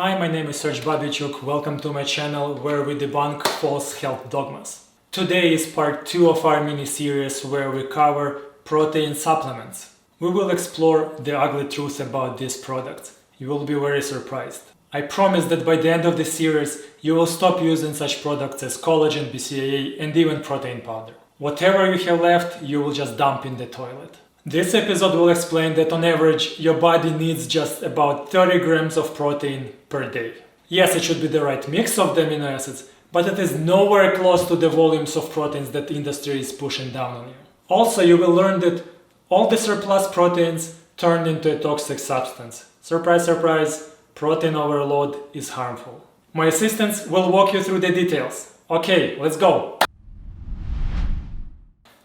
Hi, my name is Serge Babichuk. Welcome to my channel where we debunk false health dogmas. Today is part 2 of our mini-series where we cover protein supplements. We will explore the ugly truth about these products. You will be very surprised. I promise that by the end of the series, you will stop using such products as collagen, BCAA, and even protein powder. Whatever you have left, you will just dump in the toilet. This episode will explain that on average, your body needs just about 30 grams of protein per day. Yes, it should be the right mix of the amino acids, but it is nowhere close to the volumes of proteins that the industry is pushing down on you. Also, you will learn that all the surplus proteins turn into a toxic substance. Surprise, surprise, protein overload is harmful. My assistants will walk you through the details. Okay, let's go!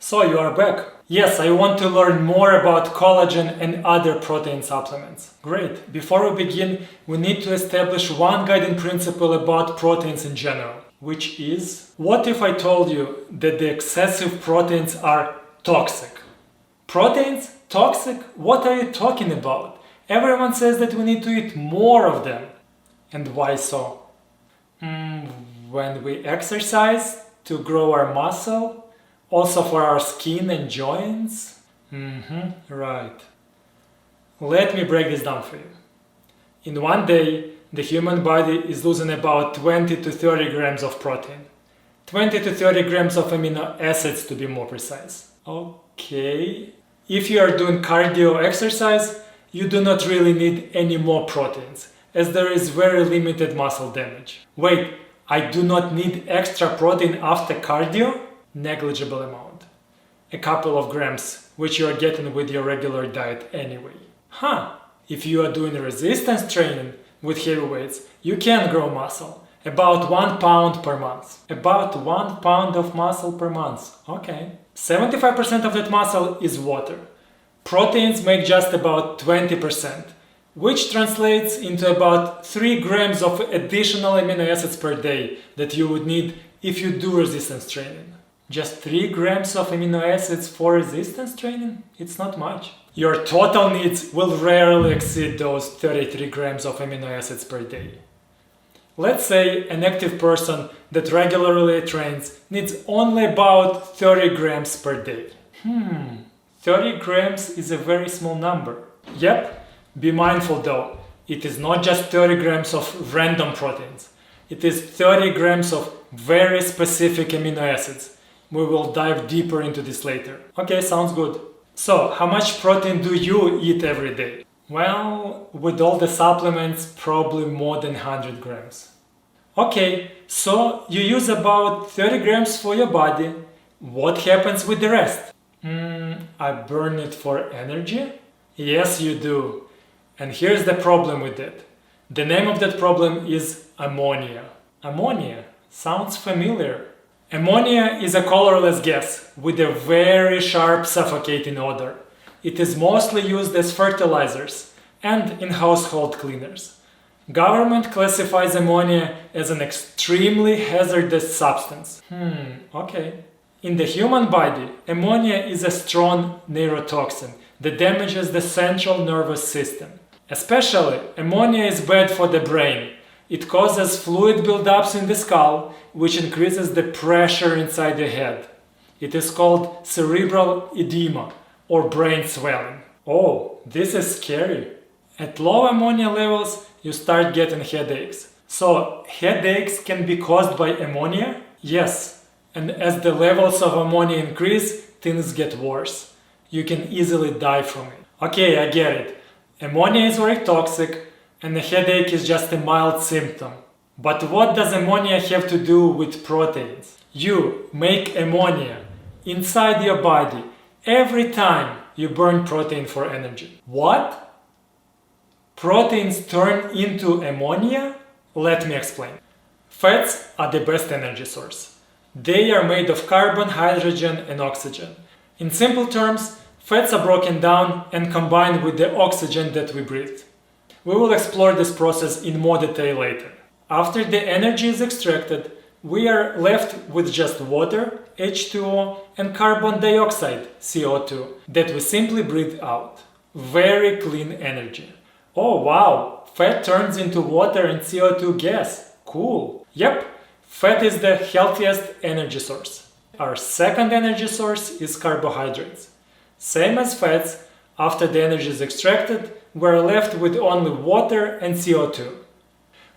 So you are back. Yes, I want to learn more about collagen and other protein supplements. Great. Before we begin, we need to establish one guiding principle about proteins in general, which is, what if I told you that the excessive proteins are toxic? Proteins? Toxic? What are you talking about? Everyone says that we need to eat more of them. And why so? When we exercise to grow our muscle? Also for our skin and joints? Right. Let me break this down for you. In one day, the human body is losing about 20 to 30 grams of protein. 20 to 30 grams of amino acids to be more precise. Okay. If you are doing cardio exercise, you do not really need any more proteins, as there is very limited muscle damage. Wait, I do not need extra protein after cardio? Negligible amount. A couple of grams, which you are getting with your regular diet anyway. If you are doing resistance training with heavy weights, you can grow muscle. About 1 pound per month. About 1 pound of muscle per month. Okay. 75% of that muscle is water. Proteins make just about 20%, which translates into about 3 grams of additional amino acids per day that you would need if you do resistance training. Just 3 grams of amino acids for resistance training? It's not much. Your total needs will rarely exceed those 33 grams of amino acids per day. Let's say an active person that regularly trains needs only about 30 grams per day. 30 grams is a very small number. Yep, be mindful though, it is not just 30 grams of random proteins. It is 30 grams of very specific amino acids. We will dive deeper into this later. Okay, sounds good. So, how much protein do you eat every day? Well, with all the supplements, probably more than 100 grams. Okay, so you use about 30 grams for your body. What happens with the rest? I burn it for energy? Yes, you do. And here's the problem with it. The name of that problem is ammonia. Ammonia sounds familiar. Ammonia is a colorless gas with a very sharp suffocating odor. It is mostly used as fertilizers and in household cleaners. Government classifies ammonia as an extremely hazardous substance. Okay. In the human body, ammonia is a strong neurotoxin that damages the central nervous system. Especially, ammonia is bad for the brain. It causes fluid buildups in the skull, which increases the pressure inside the head. It is called cerebral edema or brain swelling. Oh, this is scary. At low ammonia levels, you start getting headaches. So, headaches can be caused by ammonia? Yes. And as the levels of ammonia increase, things get worse. You can easily die from it. Okay, I get it. Ammonia is very toxic, and the headache is just a mild symptom. But what does ammonia have to do with proteins? You make ammonia inside your body every time you burn protein for energy. What? Proteins turn into ammonia? Let me explain. Fats are the best energy source. They are made of carbon, hydrogen, and oxygen. In simple terms, fats are broken down and combined with the oxygen that we breathe. We will explore this process in more detail later. After the energy is extracted, we are left with just water, H2O, and carbon dioxide, CO2, that we simply breathe out. Very clean energy. Oh wow, fat turns into water and CO2 gas. Cool. Yep, fat is the healthiest energy source. Our second energy source is carbohydrates. Same as fats, after the energy is extracted, we're left with only water and CO2.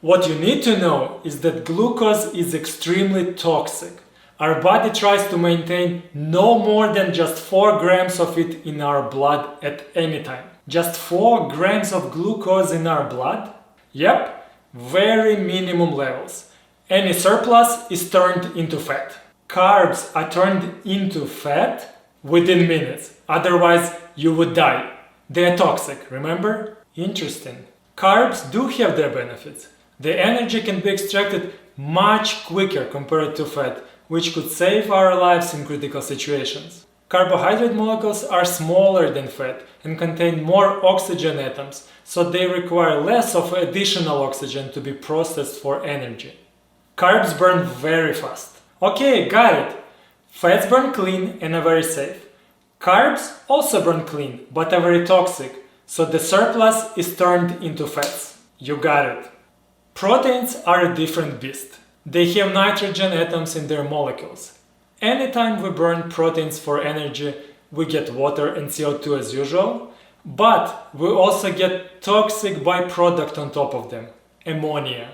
What you need to know is that glucose is extremely toxic. Our body tries to maintain no more than just 4 grams of it in our blood at any time. Just 4 grams of glucose in our blood? Yep, very minimum levels. Any surplus is turned into fat. Carbs are turned into fat within minutes, otherwise you would die. They are toxic, remember? Interesting. Carbs do have their benefits. The energy can be extracted much quicker compared to fat, which could save our lives in critical situations. Carbohydrate molecules are smaller than fat and contain more oxygen atoms, so they require less of additional oxygen to be processed for energy. Carbs burn very fast. Okay, got it. Fats burn clean and are very safe. Carbs also burn clean, but are very toxic, so the surplus is turned into fats. You got it. Proteins are a different beast. They have nitrogen atoms in their molecules. Anytime we burn proteins for energy, we get water and CO2 as usual, but we also get toxic byproduct on top of them, ammonia.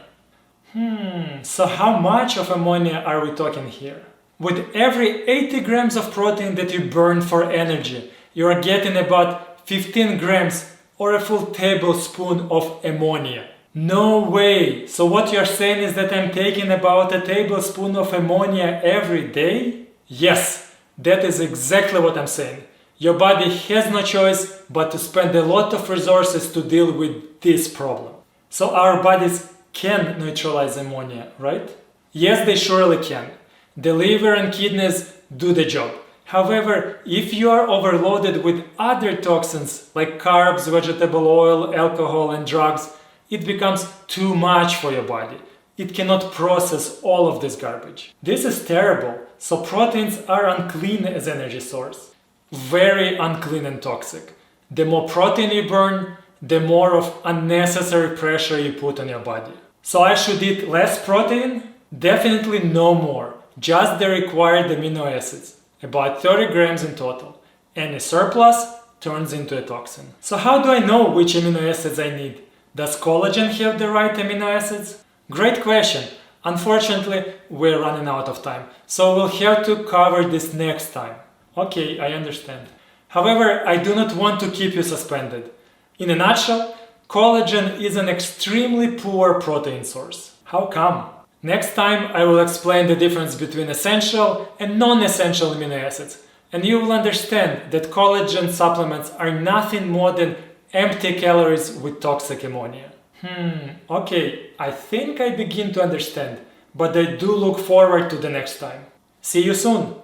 So how much of ammonia are we talking here? With every 80 grams of protein that you burn for energy, you are getting about 15 grams or a full tablespoon of ammonia. No way! So what you're saying is that I'm taking about a tablespoon of ammonia every day? Yes, that is exactly what I'm saying. Your body has no choice but to spend a lot of resources to deal with this problem. So our bodies can neutralize ammonia, right? Yes, they surely can. The liver and kidneys do the job. However, if you are overloaded with other toxins like carbs, vegetable oil, alcohol and drugs, it becomes too much for your body. It cannot process all of this garbage. This is terrible, so proteins are unclean as energy source. Very unclean and toxic. The more protein you burn, the more of unnecessary pressure you put on your body. So I should eat less protein? Definitely no more. Just the required amino acids, about 30 grams in total. Any surplus turns into a toxin. So how do I know which amino acids I need? Does collagen have the right amino acids? Great question. Unfortunately, we're running out of time, so we'll have to cover this next time. Okay, I understand. However, I do not want to keep you suspended. In a nutshell, collagen is an extremely poor protein source. How come? Next time I will explain the difference between essential and non-essential amino acids, and you will understand that collagen supplements are nothing more than empty calories with toxic ammonia. Okay, I think I begin to understand, but I do look forward to the next time. See you soon!